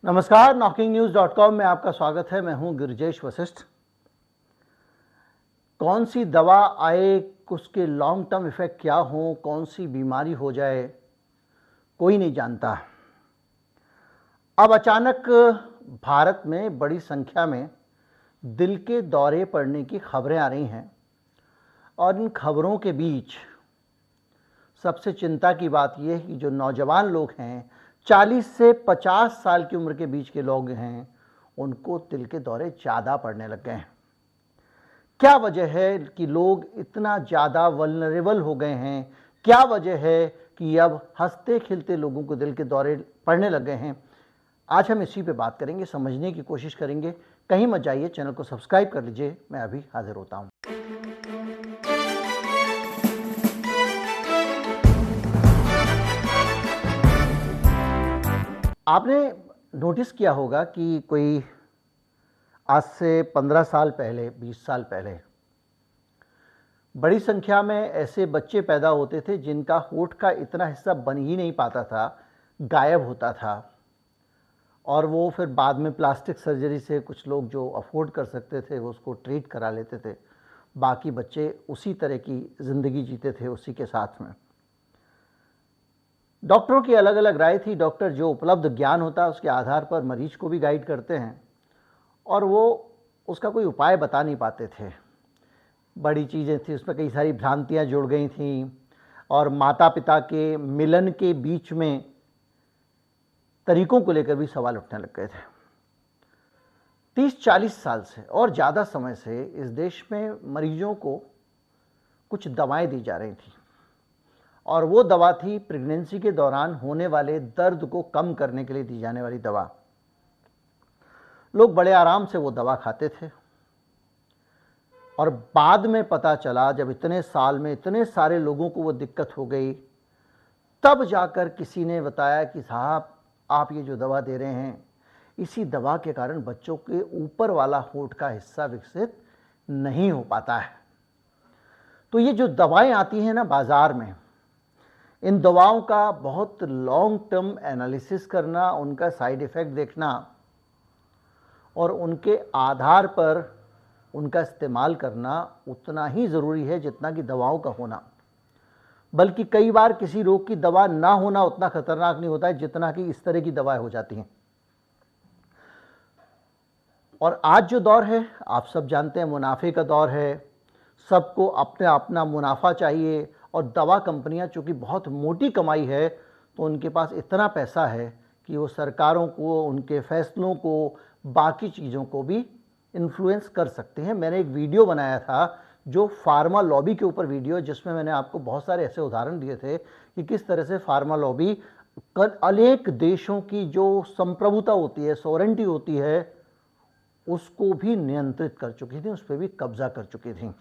नमस्कार, knocking-news.com में आपका स्वागत है। मैं हूं गिरिजेश वशिष्ठ। कौन सी दवा आए, उसके लॉन्ग टर्म इफेक्ट क्या हो, कौन सी बीमारी हो जाए, कोई नहीं जानता। अब अचानक भारत में बड़ी संख्या में दिल के दौरे पड़ने की खबरें आ रही हैं और इन खबरों के बीच सबसे चिंता की बात यह है कि जो नौजवान लोग हैं, 40 से 50 साल की उम्र के बीच के लोग हैं, उनको दिल के दौरे ज़्यादा पड़ने लग गए हैं। क्या वजह है कि लोग इतना ज़्यादा वल्नरेबल हो गए हैं? क्या वजह है कि अब हंसते खिलते लोगों को दिल के दौरे पड़ने लग गए हैं? आज हम इसी पे बात करेंगे, समझने की कोशिश करेंगे। कहीं मत जाइए, चैनल को सब्सक्राइब कर लीजिए। मैं अभी हाजिर होता हूँ। आपने नोटिस किया होगा कि कोई आज से 15 साल पहले, 20 साल पहले बड़ी संख्या में ऐसे बच्चे पैदा होते थे जिनका होठ का इतना हिस्सा बन ही नहीं पाता था, गायब होता था, और वो फिर बाद में प्लास्टिक सर्जरी से कुछ लोग जो अफोर्ड कर सकते थे वो उसको ट्रीट करा लेते थे। बाकी बच्चे उसी तरह की ज़िंदगी जीते थे, उसी के साथ में। डॉक्टरों की अलग अलग राय थी। डॉक्टर जो उपलब्ध ज्ञान होता है उसके आधार पर मरीज को भी गाइड करते हैं और वो उसका कोई उपाय बता नहीं पाते थे। बड़ी चीज़ें थी, उसमें कई सारी भ्रांतियां जुड़ गई थीं और माता पिता के मिलन के बीच में तरीकों को लेकर भी सवाल उठने लग गए थे। 30-40 साल से और ज़्यादा समय से इस देश में मरीजों को कुछ दवाएं दी जा रही थी और वो दवा थी प्रेगनेंसी के दौरान होने वाले दर्द को कम करने के लिए दी जाने वाली दवा। लोग बड़े आराम से वो दवा खाते थे और बाद में पता चला, जब इतने साल में इतने सारे लोगों को वो दिक्कत हो गई, तब जाकर किसी ने बताया कि साहब, आप ये जो दवा दे रहे हैं, इसी दवा के कारण बच्चों के ऊपर वाला होठ का हिस्सा विकसित नहीं हो पाता है। तो ये जो दवाएं आती हैं ना बाजार में, इन दवाओं का बहुत लॉन्ग टर्म एनालिसिस करना, उनका साइड इफ़ेक्ट देखना और उनके आधार पर उनका इस्तेमाल करना उतना ही ज़रूरी है जितना कि दवाओं का होना। बल्कि कई बार किसी रोग की दवा ना होना उतना खतरनाक नहीं होता है जितना कि इस तरह की दवाएं हो जाती हैं। और आज जो दौर है, आप सब जानते हैं, मुनाफे का दौर है। सबको अपना अपना मुनाफा चाहिए और दवा कंपनियां चूँकि बहुत मोटी कमाई है, तो उनके पास इतना पैसा है कि वो सरकारों को, उनके फैसलों को, बाकी चीज़ों को भी इन्फ्लुएंस कर सकते हैं। मैंने एक वीडियो बनाया था जो फार्मा लॉबी के ऊपर वीडियो, जिसमें मैंने आपको बहुत सारे ऐसे उदाहरण दिए थे कि किस तरह से फार्मा लॉबी अनेक देशों की जो संप्रभुता होती है, सॉवरेंटी होती है, उसको भी नियंत्रित कर चुकी थी, उस पर भी कब्जा कर चुकी थी।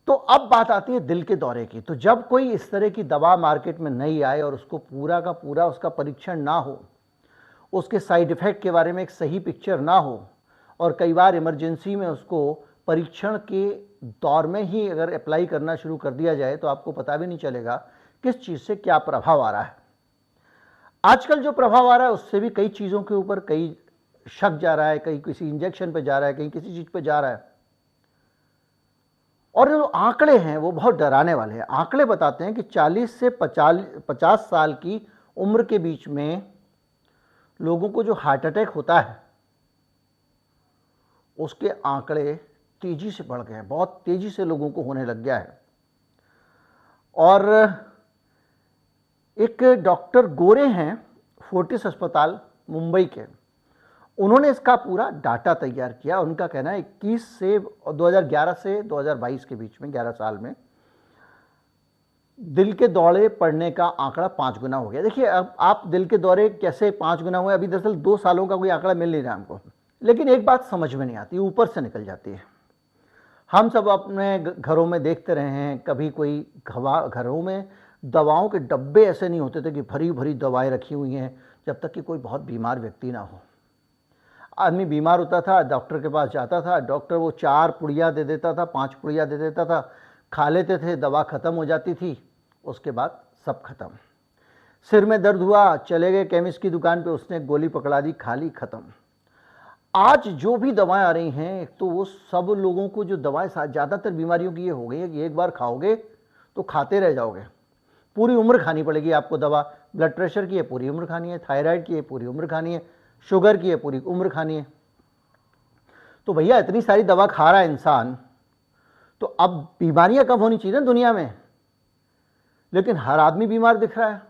तो अब बात आती है दिल के दौरे की। तो जब कोई इस तरह की दवा मार्केट में नहीं आए और उसको पूरा का पूरा उसका परीक्षण ना हो, उसके साइड इफ़ेक्ट के बारे में एक सही पिक्चर ना हो, और कई बार इमरजेंसी में उसको परीक्षण के दौर में ही अगर अप्लाई करना शुरू कर दिया जाए, तो आपको पता भी नहीं चलेगा किस चीज़ से क्या प्रभाव आ रहा है। आजकल जो प्रभाव आ रहा है उससे भी कई चीज़ों के ऊपर कई शक जा रहा है, कहीं किसी इंजेक्शन पे जा रहा है, कहीं किसी चीज़ पे जा रहा है। और जो आंकड़े हैं वो बहुत डराने वाले हैं। आंकड़े बताते हैं कि 40 से 50 साल की उम्र के बीच में लोगों को जो हार्ट अटैक होता है, उसके आंकड़े तेजी से बढ़ गए हैं, बहुत तेजी से लोगों को होने लग गया है। और एक डॉक्टर गोरे हैं, फोर्टिस अस्पताल मुंबई के, उन्होंने इसका पूरा डाटा तैयार किया। उनका कहना है 2011 से 2022 के बीच में 11 साल में दिल के दौरे पड़ने का आंकड़ा 5 गुना हो गया। देखिए, अब आप दिल के दौरे कैसे 5 गुना हुए, अभी दरअसल 2 सालों का कोई आंकड़ा मिल नहीं रहा हमको, लेकिन एक बात समझ में नहीं आती, ऊपर से निकल जाती है। हम सब अपने घरों में देखते रहे हैं, कभी कोई घरों में दवाओं के डब्बे ऐसे नहीं होते थे कि भरी भरी दवाएं रखी हुई हैं, जब तक कि कोई बहुत बीमार व्यक्ति ना हो। आदमी बीमार होता था, डॉक्टर के पास जाता था, डॉक्टर वो 4 पुड़िया दे देता था, 5 पुड़िया दे देता था, खा लेते थे, दवा ख़त्म हो जाती थी, उसके बाद सब खत्म। सिर में दर्द हुआ, चले गए केमिस्ट की दुकान पे, उसने गोली पकड़ा दी, खा ली, खत्म। आज जो भी दवाएं आ रही हैं, तो वो सब लोगों को जो दवाएं, ज़्यादातर बीमारियों की ये हो गई है कि एक बार खाओगे तो खाते रह जाओगे, पूरी उम्र खानी पड़ेगी आपको दवा। ब्लड प्रेशर की है पूरी उम्र खानी है, थायराइड की है पूरी उम्र खानी है, शुगर की है पूरी उम्र खानी है। तो भैया इतनी सारी दवा खा रहा है इंसान, तो अब बीमारियां कम होनी चाहिए ना दुनिया में, लेकिन हर आदमी बीमार दिख रहा है।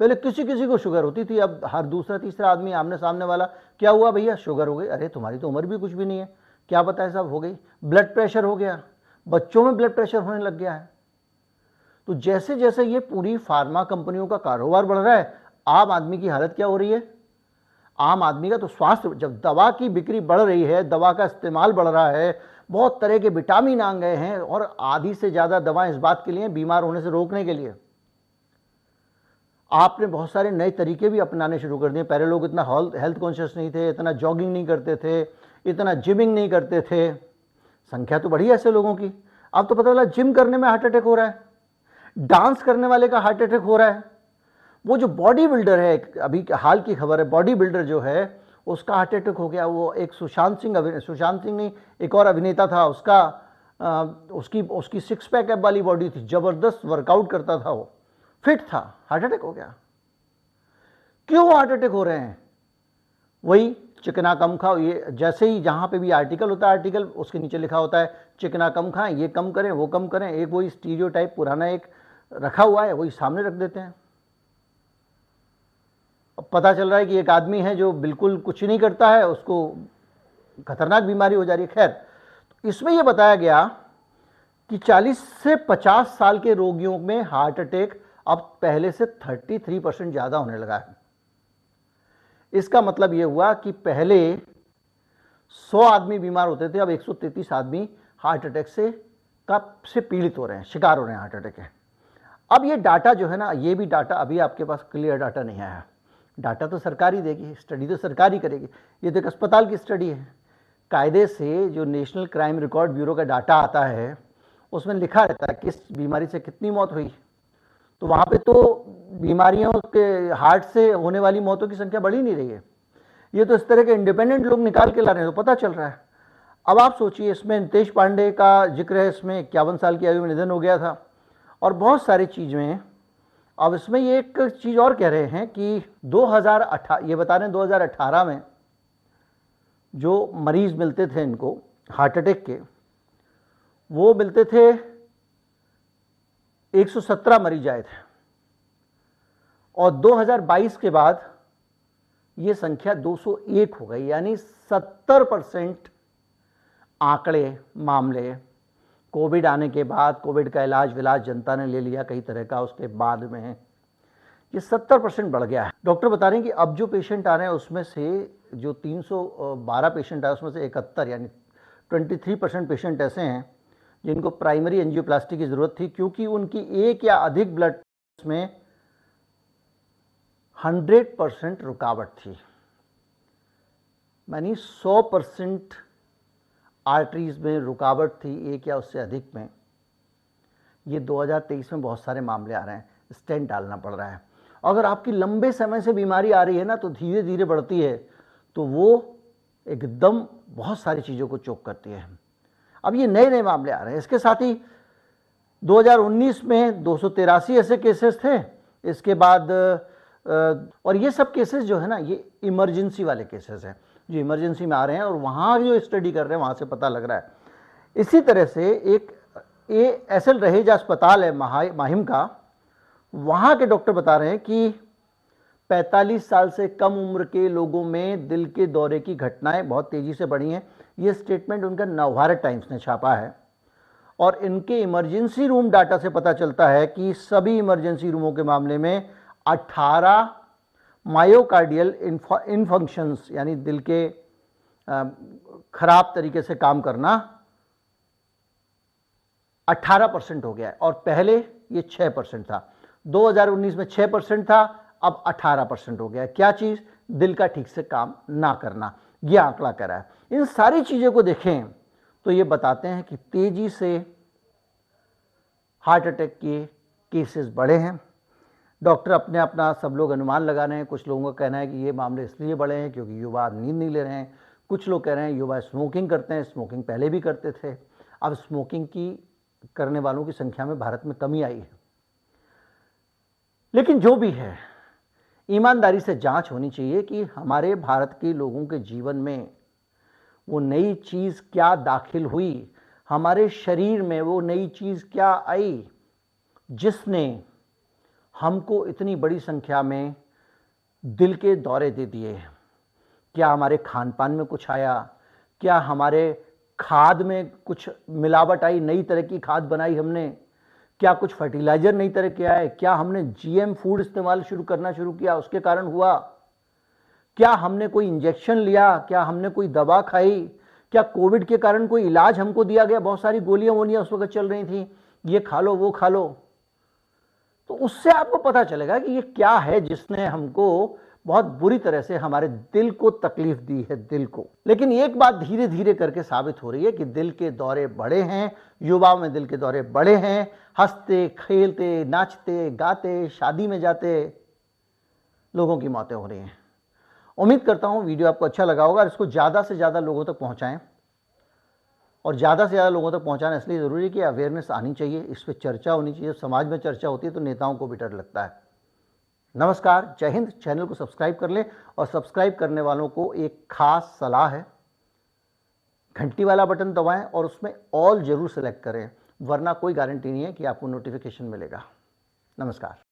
पहले किसी किसी को शुगर होती थी, अब हर दूसरा तीसरा आदमी आमने सामने वाला, क्या हुआ भैया, शुगर हो गई, अरे तुम्हारी तो उम्र भी कुछ भी नहीं है, क्या बताए साहब, हो गई। ब्लड प्रेशर हो गया, बच्चों में ब्लड प्रेशर होने लग गया है। तो जैसे जैसे ये पूरी फार्मा कंपनियों का कारोबार बढ़ रहा है, आम आदमी की हालत क्या हो रही है। आम आदमी का तो स्वास्थ्य, जब दवा की बिक्री बढ़ रही है, दवा का इस्तेमाल बढ़ रहा है, बहुत तरह के विटामिन आ गए हैं, और आधी से ज़्यादा दवाएं इस बात के लिए बीमार होने से रोकने के लिए। आपने बहुत सारे नए तरीके भी अपनाने शुरू कर दिए। पहले लोग इतना हेल्थ कॉन्शियस नहीं थे, इतना जॉगिंग नहीं करते थे, इतना जिमिंग नहीं करते थे, संख्या तो बढ़ी ऐसे लोगों की। अब तो पता चला जिम करने में हार्ट अटैक हो रहा है, डांस करने वाले का हार्ट अटैक हो रहा है। वो जो बॉडी बिल्डर है, अभी हाल की खबर है, बॉडी बिल्डर जो है उसका हार्ट अटैक हो गया। वो एक सुशांत सिंह नहीं, एक और अभिनेता था, उसकी सिक्स पैक एब वाली बॉडी थी, जबरदस्त वर्कआउट करता था, वो फिट था, हार्ट अटैक हो गया। क्यों हार्ट अटैक हो रहे हैं? वही चिकना कम खाओ, ये जैसे ही जहां पे भी आर्टिकल होता है, आर्टिकल उसके नीचे लिखा होता है चिकना कम खाएं, ये कम करें, वो कम करें, एक वही स्टीरियोटाइप पुराना एक रखा हुआ है, वही सामने रख देते हैं। अब पता चल रहा है कि एक आदमी है जो बिल्कुल कुछ नहीं करता है, उसको खतरनाक बीमारी हो जा रही है। खैर, इसमें यह बताया गया कि 40 से 50 साल के रोगियों में हार्ट अटैक अब पहले से 33% ज़्यादा होने लगा है। इसका मतलब यह हुआ कि पहले 100 आदमी बीमार होते थे, अब 133 आदमी हार्ट अटैक से पीड़ित हो रहे हैं, शिकार हो रहे हैं हार्ट अटैक के। अब ये डाटा जो है ना, ये भी डाटा अभी आपके पास क्लियर डाटा नहीं आया। डाटा तो सरकार ही देगी, स्टडी तो सरकार ही करेगी। ये तो एक अस्पताल की स्टडी है। कायदे से जो नेशनल क्राइम रिकॉर्ड ब्यूरो का डाटा आता है, उसमें लिखा रहता है किस बीमारी से कितनी मौत हुई। तो वहाँ पे तो बीमारियों के, हार्ट से होने वाली मौतों की संख्या बढ़ ही नहीं रही है। ये तो इस तरह के इंडिपेंडेंट लोग निकाल के ला रहे हैं, तो पता चल रहा है। अब आप सोचिए, इसमें नितेश पांडे का जिक्र है, इसमें 51 साल की आयु में निधन हो गया था, और बहुत सारी चीज़ें। अब इसमें ये एक चीज़ और कह रहे हैं कि 2018, ये बता रहे हैं 2018 में जो मरीज मिलते थे इनको हार्ट अटैक के, वो मिलते थे 117 मरीज आए थे, और 2022 के बाद ये संख्या 201 हो गई। यानी 70% आंकड़े, मामले कोविड आने के बाद, कोविड का इलाज विलाज जनता ने ले लिया कई तरह का, उसके बाद में ये 70% बढ़ गया है। डॉक्टर बता रहे हैं कि अब जो पेशेंट आ रहे हैं उसमें से जो 312 पेशेंट आए, उसमें से 71 यानी 23% पेशेंट ऐसे हैं जिनको प्राइमरी एंजियोप्लास्टी की ज़रूरत थी, क्योंकि उनकी एक या अधिक ब्लड में 100% रुकावट थी, यानी 100% आर्टरीज में रुकावट थी, एक या उससे अधिक में। ये 2023 में बहुत सारे मामले आ रहे हैं, स्टेंट डालना पड़ रहा है। अगर आपकी लंबे समय से बीमारी आ रही है ना, तो धीरे धीरे बढ़ती है, तो वो एकदम बहुत सारी चीज़ों को चोक करती है। अब ये नए नए मामले आ रहे हैं। इसके साथ ही 2019 में 283 ऐसे केसेस थे। इसके बाद और ये सब केसेस जो है ना, ये इमरजेंसी वाले केसेस हैं, जो इमरजेंसी में आ रहे हैं, और वहाँ जो स्टडी कर रहे हैं वहाँ से पता लग रहा है। इसी तरह से एक ASL रहेजा अस्पताल है माहिम का, वहाँ के डॉक्टर बता रहे हैं कि 45 साल से कम उम्र के लोगों में दिल के दौरे की घटनाएं बहुत तेज़ी से बढ़ी हैं। ये स्टेटमेंट उनका नवभारत टाइम्स ने छापा है, और इनके इमरजेंसी रूम डाटा से पता चलता है कि सभी इमरजेंसी रूमों के मामले में 18 मायोकार्डियल इनफंक्शंस, यानी दिल के खराब तरीके से काम करना 18% हो गया है, और पहले ये 6% था। 2019 में 6% था, अब 18% हो गया है। क्या चीज़? दिल का ठीक से काम ना करना, यह आंकड़ा कह रहा है। इन सारी चीज़ों को देखें तो ये बताते हैं कि तेजी से हार्ट अटैक के केसेस बढ़े हैं। डॉक्टर अपने अपना सब लोग अनुमान लगा रहे हैं। कुछ लोगों का कहना है कि ये मामले इसलिए बढ़े हैं क्योंकि युवा नींद नहीं ले रहे हैं। कुछ लोग कह रहे हैं युवा स्मोकिंग करते हैं, स्मोकिंग पहले भी करते थे, अब स्मोकिंग की करने वालों की संख्या में भारत में कमी आई है। लेकिन जो भी है, ईमानदारी से जांच होनी चाहिए कि हमारे भारत के लोगों के जीवन में वो नई चीज़ क्या दाखिल हुई, हमारे शरीर में वो नई चीज़ क्या आई जिसने हमको इतनी बड़ी संख्या में दिल के दौरे दे दिए। क्या हमारे खान पान में कुछ आया? क्या हमारे खाद में कुछ मिलावट आई, नई तरह की खाद बनाई हमने? क्या कुछ फर्टिलाइजर नई तरह के आए? क्या हमने जीएम फूड इस्तेमाल करना शुरू किया, उसके कारण हुआ? क्या हमने कोई इंजेक्शन लिया? क्या हमने कोई दवा खाई? क्या कोविड के कारण कोई इलाज हमको दिया गया? बहुत सारी गोलियां वोलियां उस वक्त चल रही थी, ये खा लो वो खा लो। तो उससे आपको पता चलेगा कि ये क्या है जिसने हमको बहुत बुरी तरह से हमारे दिल को तकलीफ दी है, दिल को। लेकिन एक बात धीरे धीरे करके साबित हो रही है कि दिल के दौरे बड़े हैं, युवाओं में दिल के दौरे बड़े हैं। हंसते खेलते नाचते गाते शादी में जाते लोगों की मौतें हो रही हैं। उम्मीद करता हूं वीडियो आपको अच्छा लगा होगा और इसको ज़्यादा से ज़्यादा लोगों तक पहुंचाएं। और ज़्यादा से ज़्यादा लोगों तक पहुंचाना इसलिए ज़रूरी है कि अवेयरनेस आनी चाहिए, इस पर चर्चा होनी चाहिए। समाज में चर्चा होती है तो नेताओं को भी डर लगता है। नमस्कार, जय हिंद। चैनल को सब्सक्राइब कर लें और सब्सक्राइब करने वालों को एक खास सलाह है, घंटी वाला बटन दबाएं और उसमें ऑल जरूर सेलेक्ट करें, वरना कोई गारंटी नहीं है कि आपको नोटिफिकेशन मिलेगा। नमस्कार।